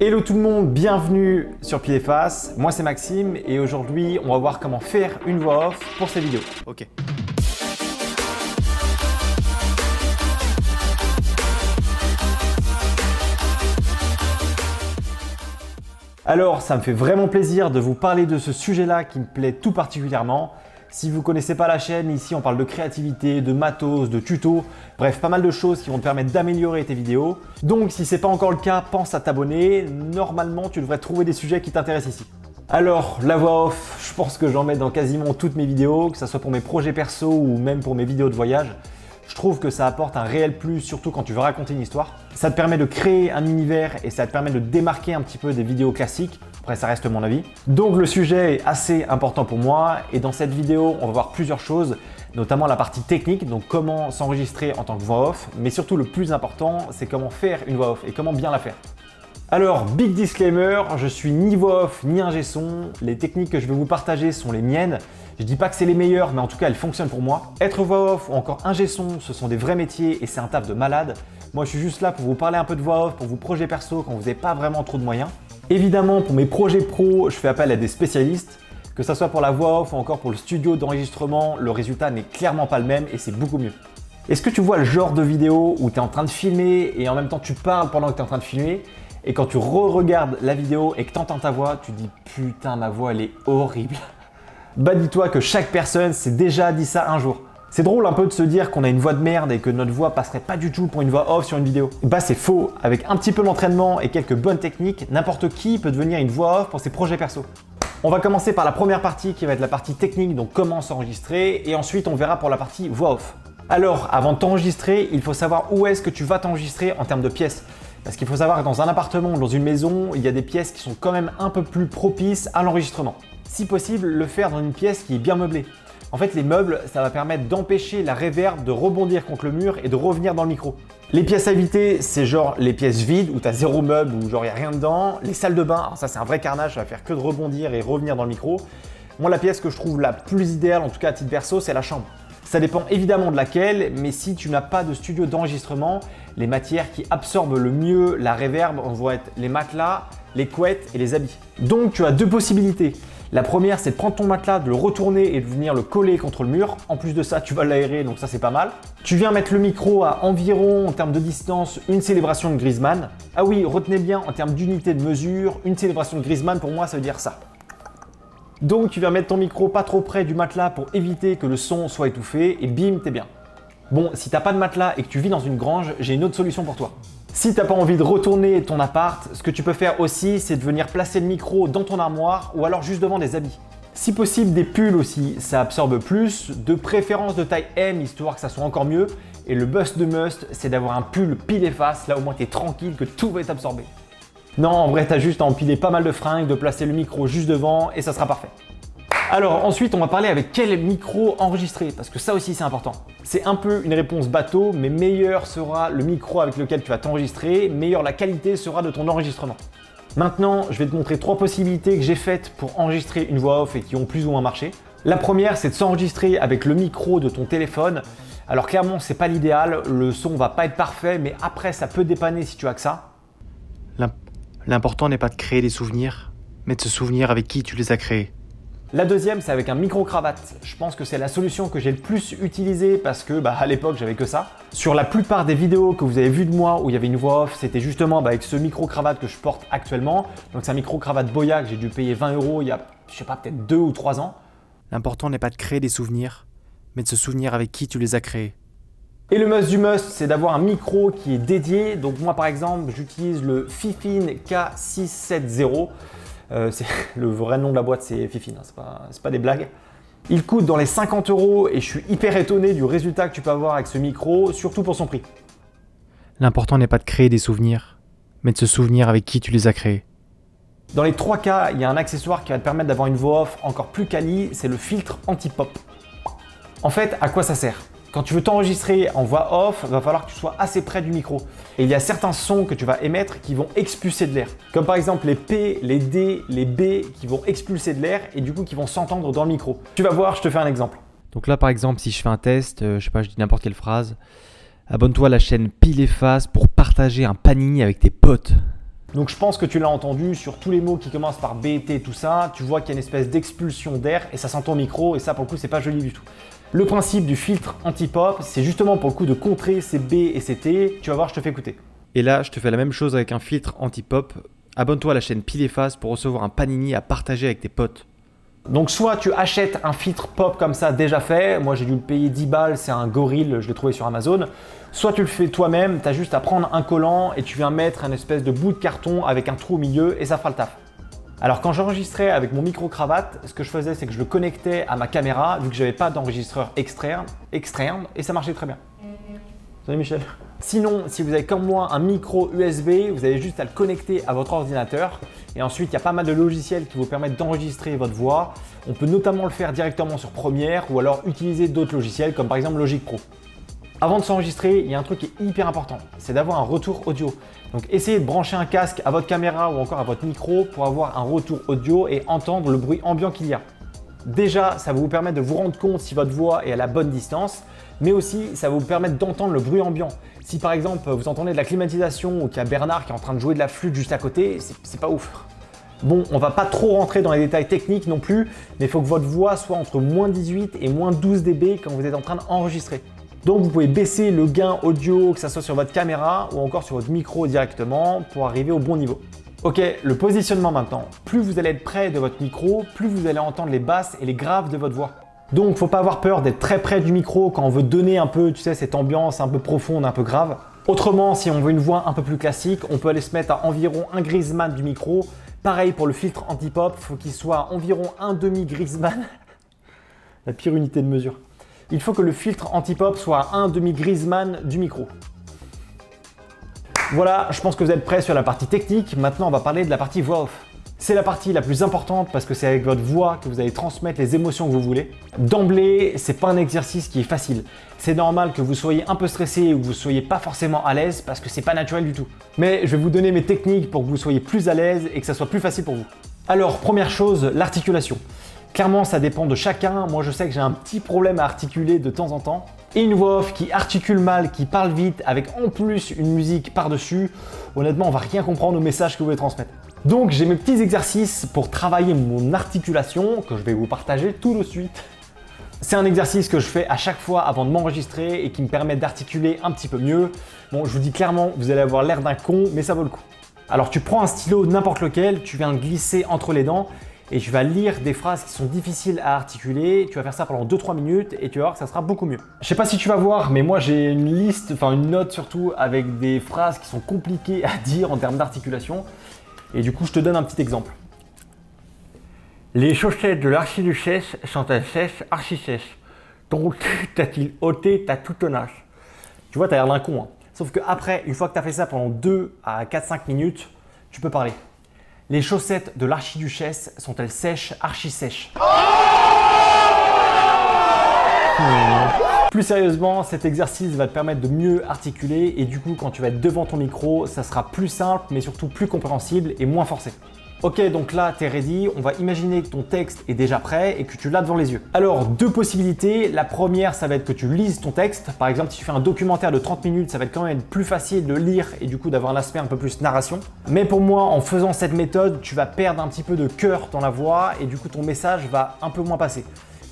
Hello tout le monde, bienvenue sur Pile et Face. Moi c'est Maxime et aujourd'hui on va voir comment faire une voix off pour cette vidéo. Ok. Alors ça me fait vraiment plaisir de vous parler de ce sujet-là qui me plaît tout particulièrement. Si vous ne connaissez pas la chaîne, ici on parle de créativité, de matos, de tutos, bref pas mal de choses qui vont te permettre d'améliorer tes vidéos. Donc si ce n'est pas encore le cas, pense à t'abonner, normalement tu devrais trouver des sujets qui t'intéressent ici. Alors la voix off, je pense que j'en mets dans quasiment toutes mes vidéos, que ce soit pour mes projets perso ou même pour mes vidéos de voyage. Je trouve que ça apporte un réel plus, surtout quand tu veux raconter une histoire. Ça te permet de créer un univers et ça te permet de démarquer un petit peu des vidéos classiques. Après, ça reste mon avis. Donc le sujet est assez important pour moi et dans cette vidéo, on va voir plusieurs choses, notamment la partie technique, donc comment s'enregistrer en tant que voix off, mais surtout le plus important, c'est comment faire une voix off et comment bien la faire. Alors, big disclaimer, je suis ni voix off ni ingé son. Les techniques que je vais vous partager sont les miennes. Je dis pas que c'est les meilleures, mais en tout cas, elles fonctionnent pour moi. Être voix off ou encore ingé son, ce sont des vrais métiers et c'est un taf de malade. Moi, je suis juste là pour vous parler un peu de voix off, pour vos projets perso quand vous n'avez pas vraiment trop de moyens. Évidemment, pour mes projets pro, je fais appel à des spécialistes. Que ce soit pour la voix off ou encore pour le studio d'enregistrement, le résultat n'est clairement pas le même et c'est beaucoup mieux. Est-ce que tu vois le genre de vidéo où tu es en train de filmer et en même temps tu parles pendant que tu es en train de filmer? Et quand tu re-regardes la vidéo et que tu entends ta voix, tu te dis « Putain, ma voix, elle est horrible ». Bah dis-toi que chaque personne s'est déjà dit ça un jour. C'est drôle un peu de se dire qu'on a une voix de merde et que notre voix passerait pas du tout pour une voix off sur une vidéo. Bah c'est faux. Avec un petit peu d'entraînement et quelques bonnes techniques, n'importe qui peut devenir une voix off pour ses projets perso. On va commencer par la première partie qui va être la partie technique, donc comment s'enregistrer, et ensuite on verra pour la partie voix off. Alors, avant de t'enregistrer, il faut savoir où est-ce que tu vas t'enregistrer en termes de pièces. Parce qu'il faut savoir que dans un appartement ou dans une maison, il y a des pièces qui sont quand même un peu plus propices à l'enregistrement. Si possible, le faire dans une pièce qui est bien meublée. En fait, les meubles, ça va permettre d'empêcher la réverb de rebondir contre le mur et de revenir dans le micro. Les pièces à éviter, c'est genre les pièces vides où tu as zéro meuble, où genre il n'y a rien dedans. Les salles de bain, alors ça c'est un vrai carnage, ça va faire que de rebondir et revenir dans le micro. Moi, la pièce que je trouve la plus idéale, en tout cas à titre perso, c'est la chambre. Ça dépend évidemment de laquelle, mais si tu n'as pas de studio d'enregistrement, les matières qui absorbent le mieux la réverb vont être les matelas, les couettes et les habits. Donc tu as deux possibilités. La première, c'est de prendre ton matelas, de le retourner et de venir le coller contre le mur. En plus de ça, tu vas l'aérer, donc ça c'est pas mal. Tu viens mettre le micro à environ, en termes de distance, une célébration de Griezmann. Ah oui, retenez bien, en termes d'unité de mesure, une célébration de Griezmann, pour moi, ça veut dire ça. Donc tu viens mettre ton micro pas trop près du matelas pour éviter que le son soit étouffé et bim, t'es bien. Bon, si t'as pas de matelas et que tu vis dans une grange, j'ai une autre solution pour toi. Si t'as pas envie de retourner ton appart, ce que tu peux faire aussi, c'est de venir placer le micro dans ton armoire ou alors juste devant des habits. Si possible, des pulls aussi, ça absorbe plus, de préférence de taille M, histoire que ça soit encore mieux. Et le must de must, c'est d'avoir un pull pile et face, là au moins t'es tranquille que tout va être absorbé. Non, en vrai, t'as juste à empiler pas mal de fringues, de placer le micro juste devant et ça sera parfait. Alors ensuite, on va parler avec quel micro enregistrer parce que ça aussi c'est important. C'est un peu une réponse bateau, mais meilleur sera le micro avec lequel tu vas t'enregistrer, meilleure la qualité sera de ton enregistrement. Maintenant, je vais te montrer trois possibilités que j'ai faites pour enregistrer une voix off et qui ont plus ou moins marché. La première, c'est de s'enregistrer avec le micro de ton téléphone. Alors clairement, c'est pas l'idéal, le son va pas être parfait, mais après ça peut dépanner si tu as que ça. L'important n'est pas de créer des souvenirs, mais de se souvenir avec qui tu les as créés. La deuxième, c'est avec un micro-cravate. Je pense que c'est la solution que j'ai le plus utilisée parce que à l'époque, j'avais que ça. Sur la plupart des vidéos que vous avez vues de moi où il y avait une voix off, c'était justement avec ce micro-cravate que je porte actuellement. Donc c'est un micro-cravate Boya que j'ai dû payer 20 € il y a, je sais pas, peut-être 2 ou 3 ans. L'important n'est pas de créer des souvenirs, mais de se souvenir avec qui tu les as créés. Et le must du must, c'est d'avoir un micro qui est dédié. Donc moi par exemple, j'utilise le Fifine K670. Le vrai nom de la boîte, c'est Fifine, hein, c'est pas des blagues. Il coûte dans les 50 € et je suis hyper étonné du résultat que tu peux avoir avec ce micro, surtout pour son prix. L'important n'est pas de créer des souvenirs, mais de se souvenir avec qui tu les as créés. Dans les trois cas, il y a un accessoire qui va te permettre d'avoir une voix off encore plus quali, c'est le filtre anti-pop. En fait, à quoi ça sert ? Quand tu veux t'enregistrer en voix off, il va falloir que tu sois assez près du micro. Et il y a certains sons que tu vas émettre qui vont expulser de l'air. Comme par exemple les P, les D, les B qui vont expulser de l'air et du coup qui vont s'entendre dans le micro. Tu vas voir, je te fais un exemple. Donc là par exemple, si je fais un test, je sais pas, je dis n'importe quelle phrase. Abonne-toi à la chaîne Pile et Face pour partager un panini avec tes potes. Donc je pense que tu l'as entendu, sur tous les mots qui commencent par B, T, tout ça, tu vois qu'il y a une espèce d'expulsion d'air et ça s'entend au micro et ça pour le coup c'est pas joli du tout. Le principe du filtre anti-pop, c'est justement pour le coup de contrer ces B et ces T, tu vas voir, je te fais écouter. Et là, je te fais la même chose avec un filtre anti-pop. Abonne-toi à la chaîne Pile et Face pour recevoir un panini à partager avec tes potes. Donc soit tu achètes un filtre pop comme ça déjà fait, moi j'ai dû le payer 10 balles, c'est un gorille, je l'ai trouvé sur Amazon. Soit tu le fais toi-même, tu as juste à prendre un collant et tu viens mettre un espèce de bout de carton avec un trou au milieu et ça fera le taf. Alors quand j'enregistrais avec mon micro-cravate, ce que je faisais c'est que je le connectais à ma caméra vu que j'avais pas d'enregistreur externe et ça marchait très bien. Salut Michel. Sinon, si vous avez comme moi un micro USB, vous avez juste à le connecter à votre ordinateur et ensuite il y a pas mal de logiciels qui vous permettent d'enregistrer votre voix. On peut notamment le faire directement sur Premiere ou alors utiliser d'autres logiciels comme par exemple Logic Pro. Avant de s'enregistrer, il y a un truc qui est hyper important, c'est d'avoir un retour audio. Donc essayez de brancher un casque à votre caméra ou encore à votre micro pour avoir un retour audio et entendre le bruit ambiant qu'il y a. Déjà, ça va vous permettre de vous rendre compte si votre voix est à la bonne distance, mais aussi ça va vous permettre d'entendre le bruit ambiant. Si par exemple vous entendez de la climatisation ou qu'il y a Bernard qui est en train de jouer de la flûte juste à côté, c'est pas ouf. Bon, on va pas trop rentrer dans les détails techniques non plus, mais il faut que votre voix soit entre moins 18 et moins 12 dB quand vous êtes en train d'enregistrer. Donc vous pouvez baisser le gain audio, que ce soit sur votre caméra ou encore sur votre micro directement pour arriver au bon niveau. Ok, le positionnement maintenant. Plus vous allez être près de votre micro, plus vous allez entendre les basses et les graves de votre voix. Donc faut pas avoir peur d'être très près du micro quand on veut donner un peu, tu sais, cette ambiance un peu profonde, un peu grave. Autrement, si on veut une voix un peu plus classique, on peut aller se mettre à environ 1 Griezmann du micro. Pareil pour le filtre anti-pop, il faut qu'il soit à environ 1 demi Griezmann. La pire unité de mesure. Il faut que le filtre anti-pop soit à 1 demi Griezmann du micro. Voilà, je pense que vous êtes prêts sur la partie technique. Maintenant, on va parler de la partie voix off. C'est la partie la plus importante parce que c'est avec votre voix que vous allez transmettre les émotions que vous voulez. D'emblée, c'est pas un exercice qui est facile. C'est normal que vous soyez un peu stressé ou que vous soyez pas forcément à l'aise parce que c'est pas naturel du tout. Mais je vais vous donner mes techniques pour que vous soyez plus à l'aise et que ça soit plus facile pour vous. Alors, première chose, l'articulation. Clairement, ça dépend de chacun. Moi, je sais que j'ai un petit problème à articuler de temps en temps. Et une voix off qui articule mal, qui parle vite, avec en plus une musique par-dessus, honnêtement, on va rien comprendre au message que vous voulez transmettre. Donc, j'ai mes petits exercices pour travailler mon articulation, que je vais vous partager tout de suite. C'est un exercice que je fais à chaque fois avant de m'enregistrer et qui me permet d'articuler un petit peu mieux. Bon, je vous dis clairement, vous allez avoir l'air d'un con, mais ça vaut le coup. Alors, tu prends un stylo, n'importe lequel, tu viens le glisser entre les dents, et tu vas lire des phrases qui sont difficiles à articuler. Tu vas faire ça pendant 2-3 minutes et tu vas voir que ça sera beaucoup mieux. Je sais pas si tu vas voir, mais moi j'ai une liste, enfin une note surtout, avec des phrases qui sont compliquées à dire en termes d'articulation. Et du coup, je te donne un petit exemple. Les chaussettes de l'archiduchesse sont-elles sèches, archi-sèches? Ton cul t'a-t-il ôté ta toutonnasse? Tu vois, t'as l'air d'un con. Hein. Sauf que après, une fois que t'as fait ça pendant 2 à 4-5 minutes, tu peux parler. Les chaussettes de l'archiduchesse sont-elles sèches, archi-sèches? Plus sérieusement, cet exercice va te permettre de mieux articuler et du coup, quand tu vas être devant ton micro, ça sera plus simple, mais surtout plus compréhensible et moins forcé. Ok, donc là, t'es ready. On va imaginer que ton texte est déjà prêt et que tu l'as devant les yeux. Alors, 2 possibilités. La première, ça va être que tu lises ton texte. Par exemple, si tu fais un documentaire de 30 minutes, ça va être quand même plus facile de lire et du coup d'avoir un aspect un peu plus narration. Mais pour moi, en faisant cette méthode, tu vas perdre un petit peu de cœur dans la voix et du coup, ton message va un peu moins passer.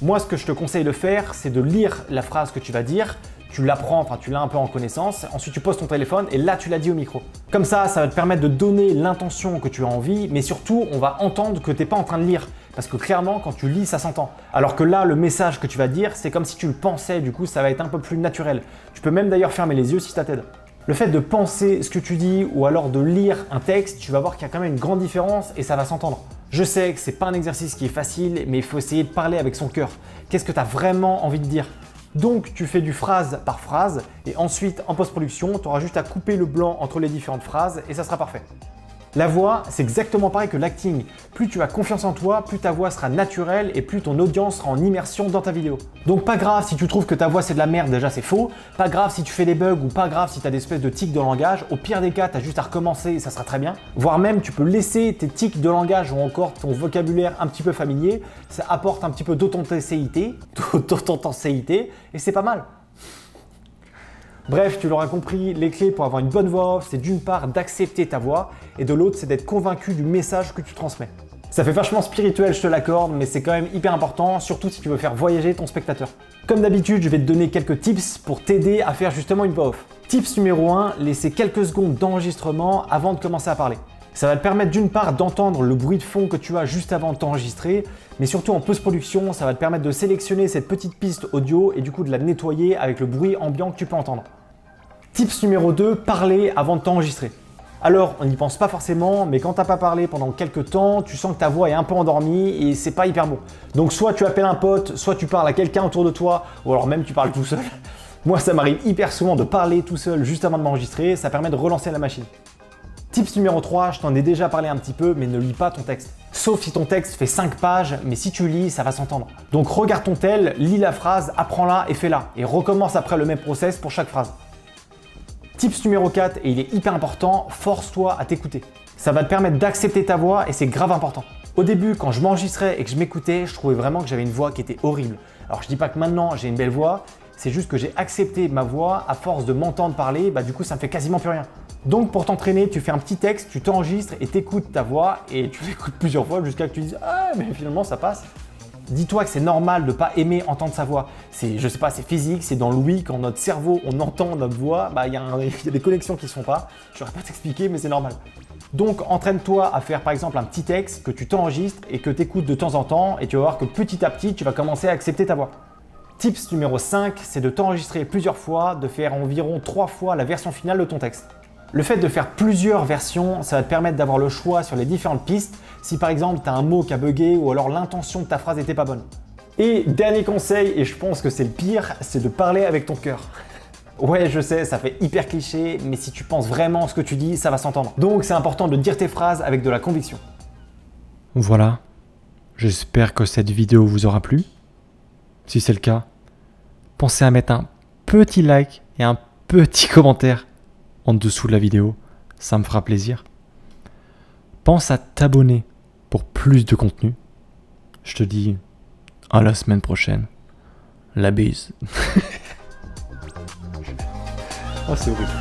Moi, ce que je te conseille de faire, c'est de lire la phrase que tu vas dire. Tu l'apprends, enfin tu l'as un peu en connaissance, ensuite tu poses ton téléphone et là tu l'as dit au micro. Comme ça va te permettre de donner l'intention que tu as envie, mais surtout on va entendre que tu n'es pas en train de lire. Parce que clairement quand tu lis ça s'entend. Alors que là le message que tu vas dire c'est comme si tu le pensais, du coup ça va être un peu plus naturel. Tu peux même d'ailleurs fermer les yeux si ça t'aide. Le fait de penser ce que tu dis ou alors de lire un texte, tu vas voir qu'il y a quand même une grande différence et ça va s'entendre. Je sais que c'est pas un exercice qui est facile, mais il faut essayer de parler avec son cœur. Qu'est-ce que tu as vraiment envie de dire ? Donc tu fais du phrase par phrase et ensuite en post-production, tu auras juste à couper le blanc entre les différentes phrases et ça sera parfait. La voix, c'est exactement pareil que l'acting. Plus tu as confiance en toi, plus ta voix sera naturelle et plus ton audience sera en immersion dans ta vidéo. Donc pas grave si tu trouves que ta voix c'est de la merde, déjà c'est faux. Pas grave si tu fais des bugs ou pas grave si tu as des espèces de tics de langage. Au pire des cas, tu as juste à recommencer et ça sera très bien. Voire même tu peux laisser tes tics de langage ou encore ton vocabulaire un petit peu familier. Ça apporte un petit peu d'authenticité et c'est pas mal. Bref, tu l'auras compris, les clés pour avoir une bonne voix off, c'est d'une part d'accepter ta voix et de l'autre, c'est d'être convaincu du message que tu transmets. Ça fait vachement spirituel, je te l'accorde, mais c'est quand même hyper important, surtout si tu veux faire voyager ton spectateur. Comme d'habitude, je vais te donner quelques tips pour t'aider à faire justement une voix off. Tips numéro 1, laisser quelques secondes d'enregistrement avant de commencer à parler. Ça va te permettre d'une part d'entendre le bruit de fond que tu as juste avant de t'enregistrer, mais surtout en post-production, ça va te permettre de sélectionner cette petite piste audio et du coup de la nettoyer avec le bruit ambiant que tu peux entendre. Tips numéro 2, parler avant de t'enregistrer. Alors, on n'y pense pas forcément, mais quand t'as pas parlé pendant quelques temps, tu sens que ta voix est un peu endormie et c'est pas hyper bon. Donc soit tu appelles un pote, soit tu parles à quelqu'un autour de toi, ou alors même tu parles tout seul. Moi, ça m'arrive hyper souvent de parler tout seul juste avant de m'enregistrer, ça permet de relancer la machine. Tips numéro 3, je t'en ai déjà parlé un petit peu, mais ne lis pas ton texte. Sauf si ton texte fait 5 pages, mais si tu lis, ça va s'entendre. Donc regarde ton tel, lis la phrase, apprends-la et fais-la. Et recommence après le même process pour chaque phrase. Tips numéro 4, et il est hyper important, force-toi à t'écouter. Ça va te permettre d'accepter ta voix et c'est grave important. Au début, quand je m'enregistrais et que je m'écoutais, je trouvais vraiment que j'avais une voix qui était horrible. Alors je dis pas que maintenant j'ai une belle voix, c'est juste que j'ai accepté ma voix à force de m'entendre parler, du coup ça me fait quasiment plus rien. Donc pour t'entraîner, tu fais un petit texte, tu t'enregistres et t'écoutes ta voix et tu l'écoutes plusieurs fois jusqu'à ce que tu dises « Ah mais finalement ça passe ». Dis-toi que c'est normal de ne pas aimer entendre sa voix. Je sais pas, c'est physique, c'est dans l'ouïe, quand notre cerveau, on entend notre voix, il y a des connexions qui ne se font pas. Je ne saurais pas t'expliquer, mais c'est normal. Donc entraîne-toi à faire par exemple un petit texte que tu t'enregistres et que tu écoutes de temps en temps et tu vas voir que petit à petit, tu vas commencer à accepter ta voix. Tips numéro 5, c'est de t'enregistrer plusieurs fois, de faire environ 3 fois la version finale de ton texte. Le fait de faire plusieurs versions, ça va te permettre d'avoir le choix sur les différentes pistes si par exemple tu as un mot qui a bugué ou alors l'intention de ta phrase n'était pas bonne. Et dernier conseil, et je pense que c'est le pire, c'est de parler avec ton cœur. Ouais, je sais, ça fait hyper cliché, mais si tu penses vraiment ce que tu dis, ça va s'entendre. Donc c'est important de dire tes phrases avec de la conviction. Voilà, j'espère que cette vidéo vous aura plu. Si c'est le cas, pensez à mettre un petit like et un petit commentaire en dessous de la vidéo, ça me fera plaisir. Pense à t'abonner pour plus de contenu. Je te dis à la semaine prochaine. La bise. Oh, c'est horrible.